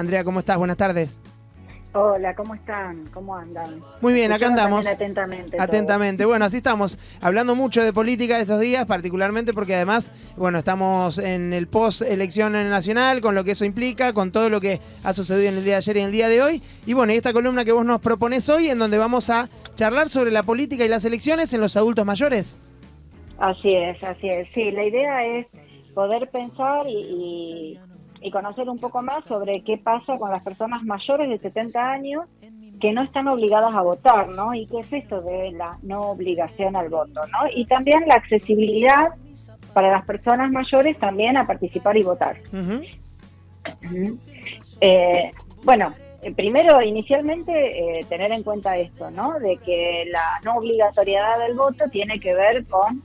Andrea, ¿cómo estás? Buenas tardes. Hola, ¿cómo están? ¿Cómo andan? Muy bien, acá Escuchaba andamos. también atentamente todo. Atentamente. Bueno, así estamos, hablando mucho de política estos días, particularmente porque además, bueno, estamos en el post-elección nacional, con lo que eso implica, con todo lo que ha sucedido en el día de ayer y en el día de hoy. Y bueno, y esta columna que vos nos propones hoy, en donde vamos a charlar sobre la política y las elecciones en los adultos mayores. Así es, así es. Sí, la idea es poder pensar y conocer un poco más sobre qué pasa con las personas mayores de 70 años que no están obligadas a votar, ¿no? Y qué es esto de la no obligación al voto, ¿no? Y también la accesibilidad para las personas mayores también a participar y votar. Uh-huh. Uh-huh. Bueno, primero, inicialmente, tener en cuenta esto, ¿no? De que la no obligatoriedad del voto tiene que ver con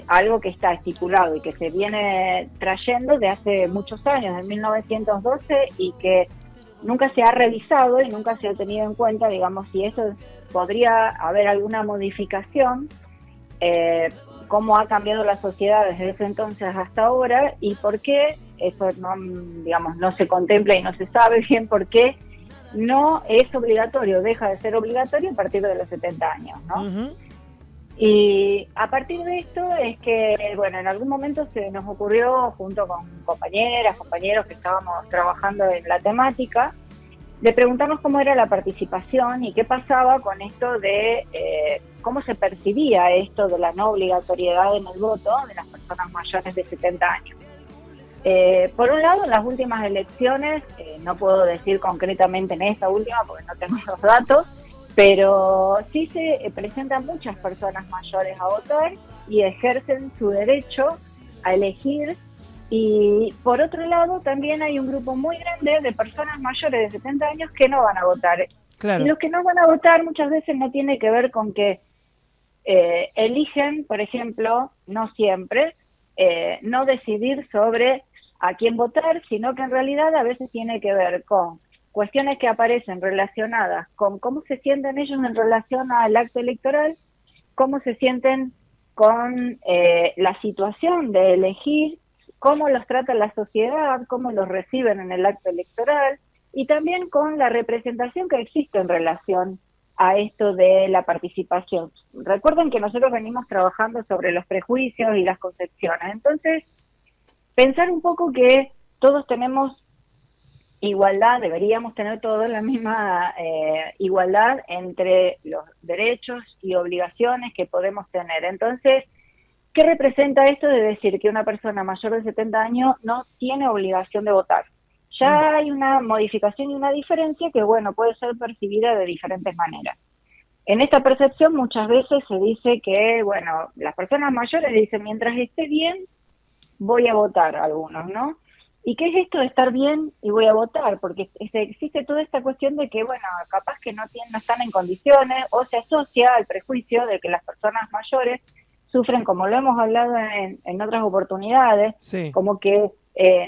algo que está estipulado y que se viene trayendo de hace muchos años, de 1912, y que nunca se ha revisado y nunca se ha tenido en cuenta, digamos, si eso podría haber alguna modificación, cómo ha cambiado la sociedad desde ese entonces hasta ahora y por qué eso no, digamos, no se contempla y no se sabe bien por qué no es obligatorio, deja de ser obligatorio a partir de los 70 años, ¿no? Uh-huh. Y a partir de esto es que, bueno, en algún momento se nos ocurrió, junto con compañeros que estábamos trabajando en la temática, de preguntarnos cómo era la participación y qué pasaba con esto de cómo se percibía esto de la no obligatoriedad en el voto de las personas mayores de 70 años. Por un lado, en las últimas elecciones, no puedo decir concretamente en esta última porque no tengo los datos, pero sí se presentan muchas personas mayores a votar y ejercen su derecho a elegir. Y por otro lado, también hay un grupo muy grande de personas mayores de 70 años que no van a votar. Claro. Y los que no van a votar muchas veces no tiene que ver con que eligen, por ejemplo, no siempre, no decidir sobre a quién votar, sino que en realidad a veces tiene que ver con cuestiones que aparecen relacionadas con cómo se sienten ellos en relación al acto electoral, cómo se sienten con la situación de elegir, cómo los trata la sociedad, cómo los reciben en el acto electoral y también con la representación que existe en relación a esto de la participación. Recuerden que nosotros venimos trabajando sobre los prejuicios y las concepciones. Entonces, pensar un poco que todos tenemos igualdad, deberíamos tener todos la misma igualdad entre los derechos y obligaciones que podemos tener. Entonces, ¿qué representa esto de decir que una persona mayor de 70 años no tiene obligación de votar? Ya hay una modificación y una diferencia que, bueno, puede ser percibida de diferentes maneras. En esta percepción muchas veces se dice que, bueno, las personas mayores dicen, mientras esté bien, voy a votar, algunos, ¿no? ¿Y qué es esto de estar bien y voy a votar? Porque existe toda esta cuestión de que, bueno, capaz que no están en condiciones o se asocia al prejuicio de que las personas mayores sufren, como lo hemos hablado en otras oportunidades, Sí. como que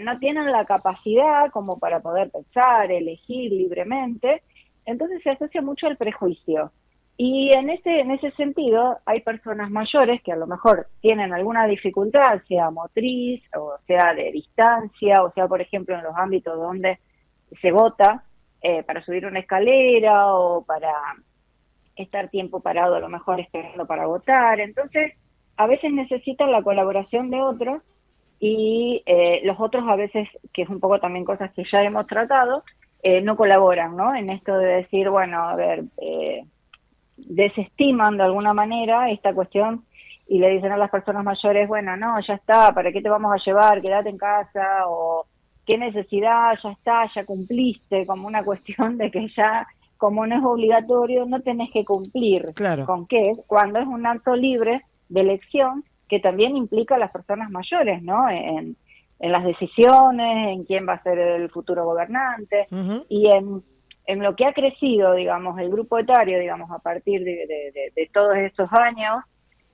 no tienen la capacidad como para poder pensar, elegir libremente, entonces se asocia mucho al prejuicio. Y en ese sentido hay personas mayores que a lo mejor tienen alguna dificultad, sea motriz, o sea de distancia, o sea, por ejemplo, en los ámbitos donde se vota para subir una escalera o para estar tiempo parado, a lo mejor esperando para votar. Entonces, a veces necesitan la colaboración de otros y los otros a veces, que es un poco también cosas que ya hemos tratado, no colaboran, ¿no? En esto de decir, bueno, a ver, desestiman de alguna manera esta cuestión y le dicen a las personas mayores, bueno, no, ya está, ¿para qué te vamos a llevar? Quédate en casa, o qué necesidad, ya está, ya cumpliste, como una cuestión de que ya, como no es obligatorio, no tenés que cumplir. Claro. ¿Con qué? Cuando es un acto libre de elección que también implica a las personas mayores, ¿no? En las decisiones, en quién va a ser el futuro gobernante, Uh-huh. y en lo que ha crecido, digamos, el grupo etario, digamos, a partir de todos estos años,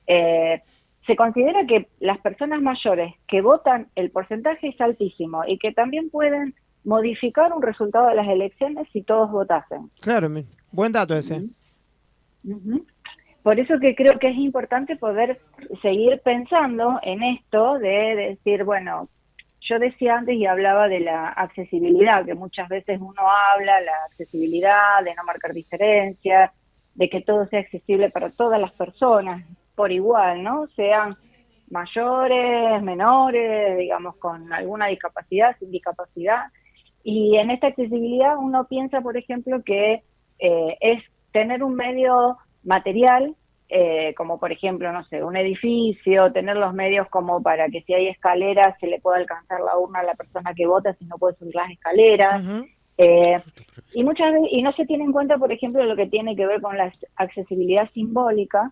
se considera que las personas mayores que votan, el porcentaje es altísimo y que también pueden modificar un resultado de las elecciones si todos votasen. Claro, buen dato ese. Uh-huh. Por eso que creo que es importante poder seguir pensando en esto de decir, bueno, yo decía antes y hablaba de la accesibilidad, que muchas veces uno habla, la accesibilidad, de no marcar diferencias, de que todo sea accesible para todas las personas por igual, ¿no? Sean mayores, menores, digamos, con alguna discapacidad, sin discapacidad. Y en esta accesibilidad uno piensa, por ejemplo, que es tener un medio material, como por ejemplo, no sé, un edificio, tener los medios como para que si hay escaleras se le pueda alcanzar la urna a la persona que vota si no puede subir las escaleras. Ujú. Y muchas veces, y no se tiene en cuenta, por ejemplo, lo que tiene que ver con la accesibilidad simbólica,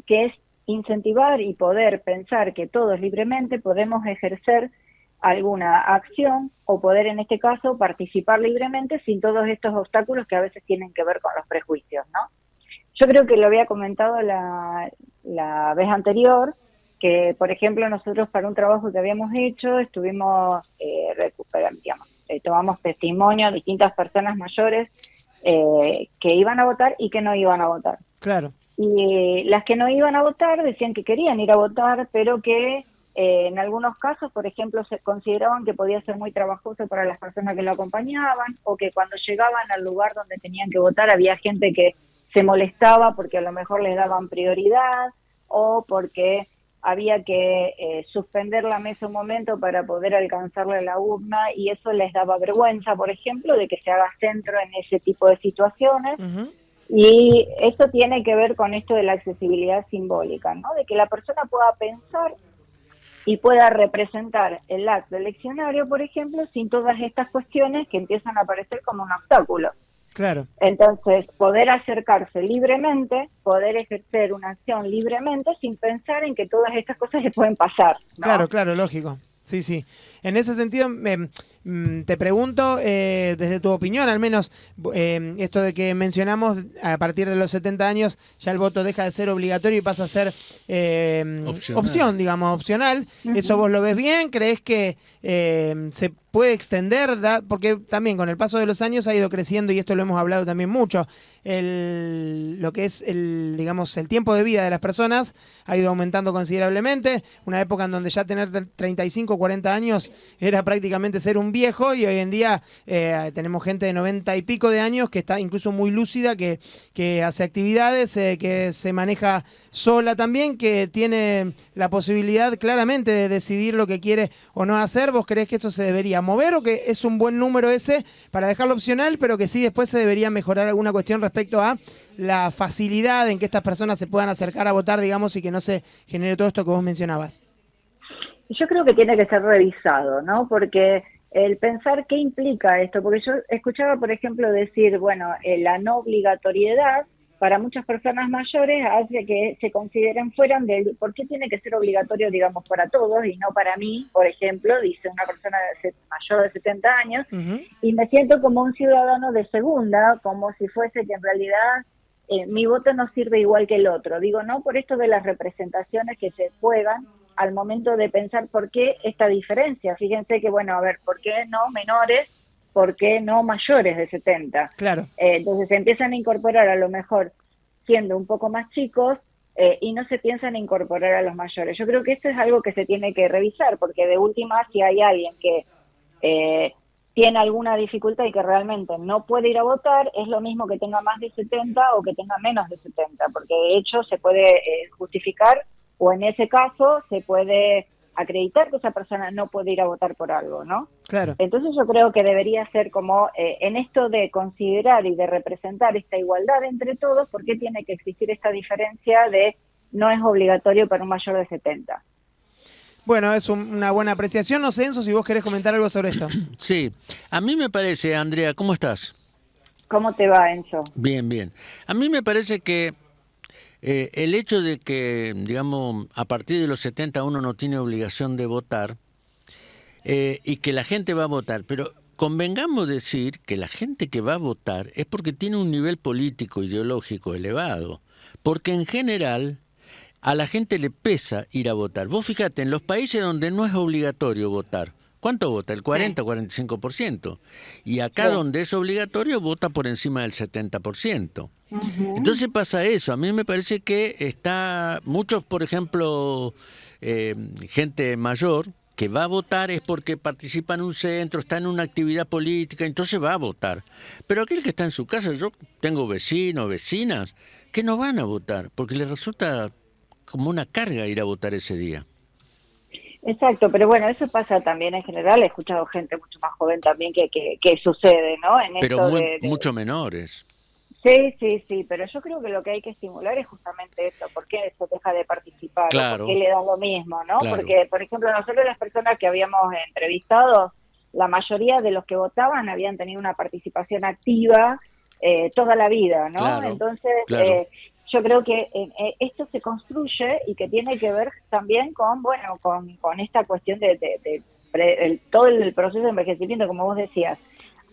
que es incentivar y poder pensar que todos libremente podemos ejercer alguna acción o poder, en este caso, participar libremente sin todos estos obstáculos que a veces tienen que ver con los prejuicios, ¿no? Yo creo que lo había comentado la vez anterior, que, por ejemplo, nosotros para un trabajo que habíamos hecho, estuvimos recuperando, digamos, tomamos testimonio de distintas personas mayores que iban a votar y que no iban a votar. Claro. Y las que no iban a votar decían que querían ir a votar, pero que en algunos casos, por ejemplo, se consideraban que podía ser muy trabajoso para las personas que lo acompañaban, o que cuando llegaban al lugar donde tenían que votar había gente que se molestaba porque a lo mejor les daban prioridad, o porque había que suspender la mesa un momento para poder alcanzarle la urna, y eso les daba vergüenza, por ejemplo, de que se haga centro en ese tipo de situaciones. Ujú. Y esto tiene que ver con esto de la accesibilidad simbólica, ¿no? De que la persona pueda pensar y pueda representar el acto eleccionario, por ejemplo, sin todas estas cuestiones que empiezan a aparecer como un obstáculo. Claro. Entonces, poder acercarse libremente, poder ejercer una acción libremente sin pensar en que todas estas cosas se pueden pasar, ¿no? Claro, claro, lógico. Sí, sí. En ese sentido, te pregunto, desde tu opinión, al menos, esto de que mencionamos, a partir de los 70 años, ya el voto deja de ser obligatorio y pasa a ser opción, digamos, opcional. ¿Eso vos lo ves bien? ¿Crees que se puede extender? Porque también con el paso de los años ha ido creciendo, y esto lo hemos hablado también mucho, lo que es digamos, el tiempo de vida de las personas ha ido aumentando considerablemente. Una época en donde ya tener 35, 40 años era prácticamente ser un viejo, y hoy en día tenemos gente de 90 y pico de años que está incluso muy lúcida, que hace actividades, que se maneja sola también, que tiene la posibilidad claramente de decidir lo que quiere o no hacer. ¿Vos creés que eso se debería mover, o que es un buen número ese para dejarlo opcional, pero que sí después se debería mejorar alguna cuestión respecto a la facilidad en que estas personas se puedan acercar a votar, digamos, y que no se genere todo esto que vos mencionabas? Yo creo que tiene que ser revisado, ¿no? Porque el pensar qué implica esto, porque yo escuchaba, por ejemplo, decir, bueno, la no obligatoriedad para muchas personas mayores hace que se consideren fuera del por qué tiene que ser obligatorio, digamos, para todos y no para mí, por ejemplo, dice una persona mayor de 70 años, y me siento como un ciudadano de segunda, como si fuese que en realidad mi voto no sirve igual que el otro. Digo, no por esto de las representaciones que se juegan al momento de pensar por qué esta diferencia. Fíjense que, bueno, a ver, ¿por qué no menores? ¿Por qué no mayores de 70? Claro. Entonces se empiezan a incorporar a lo mejor siendo un poco más chicos y no se piensan incorporar a los mayores. Yo creo que esto es algo que se tiene que revisar, porque de última, si hay alguien que tiene alguna dificultad y que realmente no puede ir a votar, es lo mismo que tenga más de 70 o que tenga menos de 70, porque de hecho se puede justificar, o en ese caso se puede acreditar que esa persona no puede ir a votar por algo, ¿no? Claro. Entonces yo creo que debería ser como en esto de considerar y de representar esta igualdad entre todos, ¿por qué tiene que existir esta diferencia de no es obligatorio para un mayor de 70? Bueno, es una buena apreciación. No sé, Enzo, si vos querés comentar algo sobre esto. Sí, a mí me parece, Andrea, ¿cómo estás? ¿Cómo te va, Enzo? Bien, bien. A mí me parece que el hecho de que, digamos, a partir de los 70 uno no tiene obligación de votar y que la gente va a votar, pero convengamos decir que la gente que va a votar es porque tiene un nivel político, ideológico elevado, porque en general a la gente le pesa ir a votar. Vos fíjate, en los países donde no es obligatorio votar, ¿cuánto vota? El 40 o 45%. Y acá donde es obligatorio vota por encima del 70%. Entonces pasa eso. A mí me parece que está muchos, por ejemplo, gente mayor, que va a votar es porque participa en un centro, está en una actividad política, entonces va a votar. Pero aquel que está en su casa, yo tengo vecinos, vecinas, que no van a votar, porque les resulta como una carga ir a votar ese día. Exacto, pero bueno, eso pasa también en general. He escuchado gente mucho más joven también que sucede, ¿no? En Pero esto mucho menores. Sí, pero yo creo que lo que hay que estimular es justamente eso. ¿Por qué eso deja de participar? Claro. ¿Por qué le da lo mismo, no? Claro. Porque, por ejemplo, nosotros las personas que habíamos entrevistado, la mayoría de los que votaban habían tenido una participación activa toda la vida, ¿no? Claro, Entonces, claro. yo creo que esto se construye y que tiene que ver también con, bueno, con esta cuestión de todo el proceso de envejecimiento, como vos decías.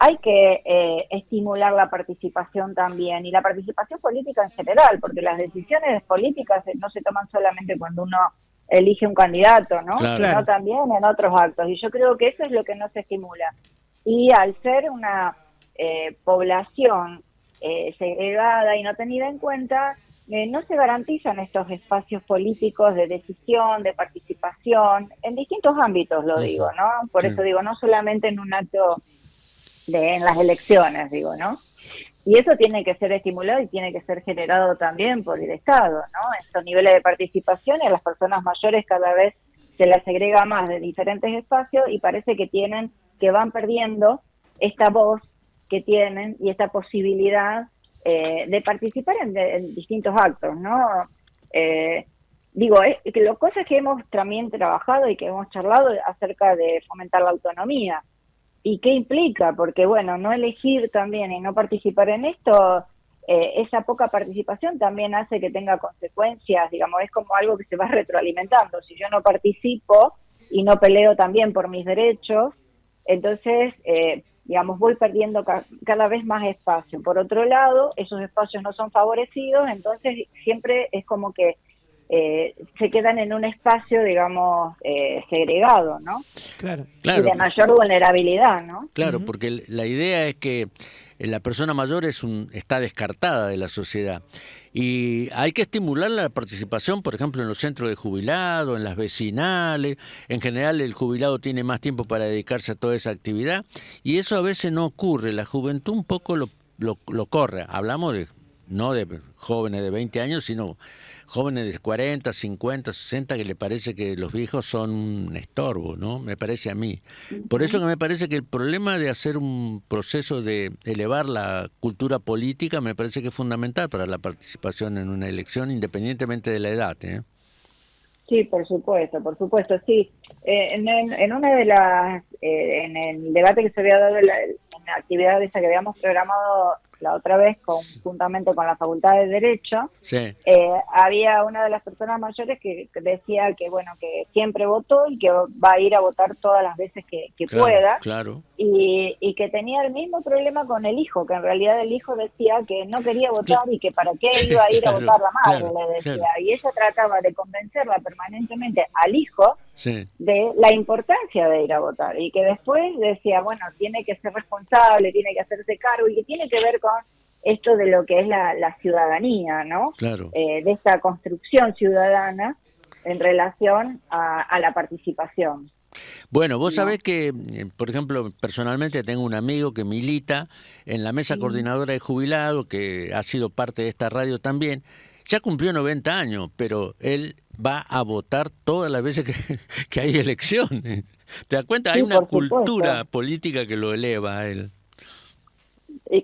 Hay que estimular la participación también, y la participación política en general, porque las decisiones políticas no se toman solamente cuando uno elige un candidato, ¿no? Claro. Sino también en otros actos, y yo creo que eso es lo que no se estimula. Y al ser una población segregada y no tenida en cuenta, no se garantizan estos espacios políticos de decisión, de participación, en distintos ámbitos, lo digo, ¿no? Por eso digo, no solamente en un acto en las elecciones, digo, ¿no? Y eso tiene que ser estimulado y tiene que ser generado también por el Estado, ¿no? Estos niveles de participación, y a las personas mayores cada vez se las segrega más de diferentes espacios, y parece que van perdiendo esta voz que tienen y esta posibilidad de participar en distintos actos, ¿no? Cosas que hemos también trabajado y que hemos charlado acerca de fomentar la autonomía. ¿Y qué implica? Porque, bueno, no elegir también y no participar en esto, esa poca participación también hace que tenga consecuencias, digamos, es como algo que se va retroalimentando. Si yo no participo y no peleo también por mis derechos, entonces, digamos, voy perdiendo cada vez más espacio. Por otro lado, esos espacios no son favorecidos, entonces siempre es como que se quedan en un espacio, digamos, segregado, ¿no? Claro. Y de mayor vulnerabilidad, ¿no? Claro, porque la idea es que la persona mayor está descartada de la sociedad. Y hay que estimular la participación, por ejemplo, en los centros de jubilados, en las vecinales. En general, el jubilado tiene más tiempo para dedicarse a toda esa actividad. Y eso a veces no ocurre. La juventud un poco lo corre. Hablamos no de jóvenes de 20 años, sino jóvenes de 40, 50, 60, que le parece que los viejos son un estorbo, ¿no? Me parece a mí. Por eso que me parece que el problema de hacer un proceso de elevar la cultura política me parece que es fundamental para la participación en una elección, independientemente de la edad, ¿eh? Sí, por supuesto, sí. En una de las, en el debate que se había dado en la actividad esa que habíamos programado la otra vez conjuntamente con la Facultad de Derecho, sí. Había una de las personas mayores que decía que, bueno, que siempre votó y que va a ir a votar todas las veces que Claro, pueda, claro. y que tenía el mismo problema con el hijo, que en realidad el hijo decía que no quería votar y que para qué iba a ir a Claro, votar la madre, claro, le decía, claro. y ella trataba de convencerla permanentemente al hijo Sí. de la importancia de ir a votar, y que después decía, bueno, tiene que ser responsable, tiene que hacerse cargo, y que tiene que ver con esto de lo que es la ciudadanía, ¿no? Claro. De esta construcción ciudadana en relación a la participación. Bueno, vos ¿No? sabés que, por ejemplo, personalmente tengo un amigo que milita en la mesa coordinadora de jubilados, que ha sido parte de esta radio también. Ya cumplió 90 años, pero él va a votar todas las veces que hay elecciones. ¿Te das cuenta? Hay Sí, una por supuesto. cultura política que lo eleva a él.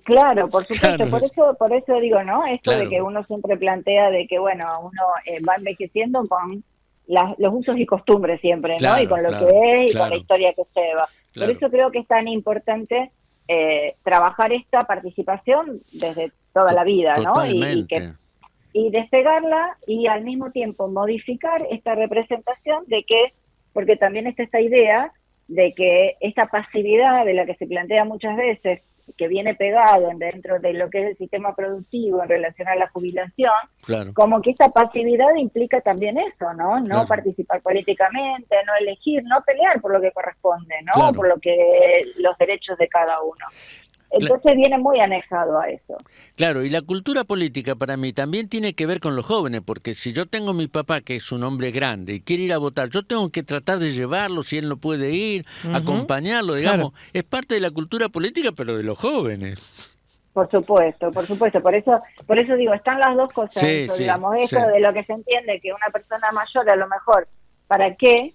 Claro, por supuesto, Claro. por eso digo, ¿no? Esto Claro. de que uno siempre plantea de que, bueno, uno va envejeciendo con los usos y costumbres siempre, ¿no? Claro, Y con lo claro, que es y con claro. la historia que lleva. Claro. Por eso creo que es tan importante trabajar esta participación desde toda la vida, ¿no? Totalmente. Y despegarla, y al mismo tiempo modificar esta representación de que, porque también está esta idea de que esta pasividad de la que se plantea muchas veces, que viene pegado dentro de lo que es el sistema productivo en relación a la jubilación, Claro. como que esta pasividad implica también eso, ¿no? No Claro. participar políticamente, no elegir, no pelear por lo que corresponde, ¿no? Claro. Por lo que los derechos de cada uno. Entonces viene muy anexado a eso. Claro, y la cultura política para mí también tiene que ver con los jóvenes, porque si yo tengo a mi papá que es un hombre grande y quiere ir a votar, yo tengo que tratar de llevarlo si él no puede ir, acompañarlo, digamos, es parte de la cultura política, pero de los jóvenes. Por supuesto, por supuesto. Por eso digo, están las dos cosas. Sí, Eso, sí, digamos, eso sí. de lo que se entiende que una persona mayor a lo mejor, ¿para qué?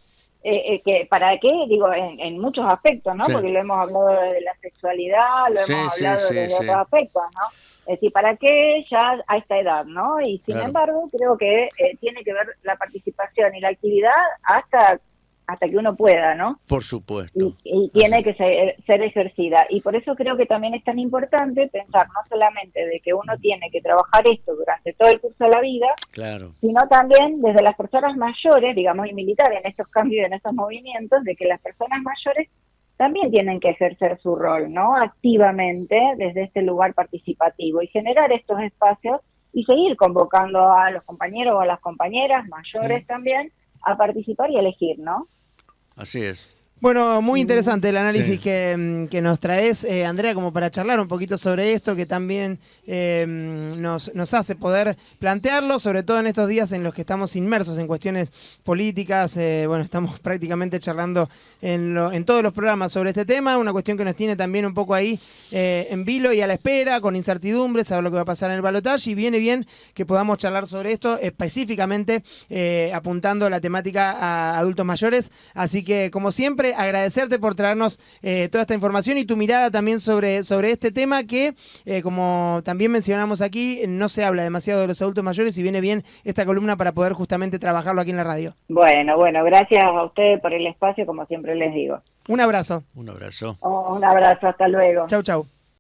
¿Para qué? Digo, en muchos aspectos, ¿no? Sí. Porque lo hemos hablado de la sexualidad, lo Sí, hemos sí, hablado sí, desde sí. otros aspectos, ¿no? Es decir, ¿para qué ya a esta edad, no? Y sin Claro. embargo, creo que tiene que ver la participación y la actividad hasta que uno pueda, ¿no? Por supuesto. Y tiene que ser ejercida. Y por eso creo que también es tan importante pensar no solamente de que uno tiene que trabajar esto durante todo el curso de la vida, Claro. sino también desde las personas mayores, digamos, y militar en estos cambios, en estos movimientos, de que las personas mayores también tienen que ejercer su rol, ¿no? Activamente desde este lugar participativo y generar estos espacios y seguir convocando a los compañeros o a las compañeras mayores también a participar y elegir, ¿no? Así es. Bueno, muy interesante el análisis Sí. que nos traes, Andrea, como para charlar un poquito sobre esto, que también nos hace poder plantearlo, sobre todo en estos días en los que estamos inmersos en cuestiones políticas. Bueno, estamos prácticamente charlando en todos los programas sobre este tema, una cuestión que nos tiene también un poco ahí en vilo y a la espera, con incertidumbre, saber lo que va a pasar en el balotaje, y viene bien que podamos charlar sobre esto, específicamente apuntando la temática a adultos mayores. Así que, como siempre, agradecerte por traernos toda esta información y tu mirada también sobre este tema que, como también mencionamos aquí, no se habla demasiado de los adultos mayores y viene bien esta columna para poder justamente trabajarlo aquí en la radio. Bueno, gracias a ustedes por el espacio, como siempre les digo. Un abrazo. Un abrazo. Un abrazo, hasta luego. Chau, chau.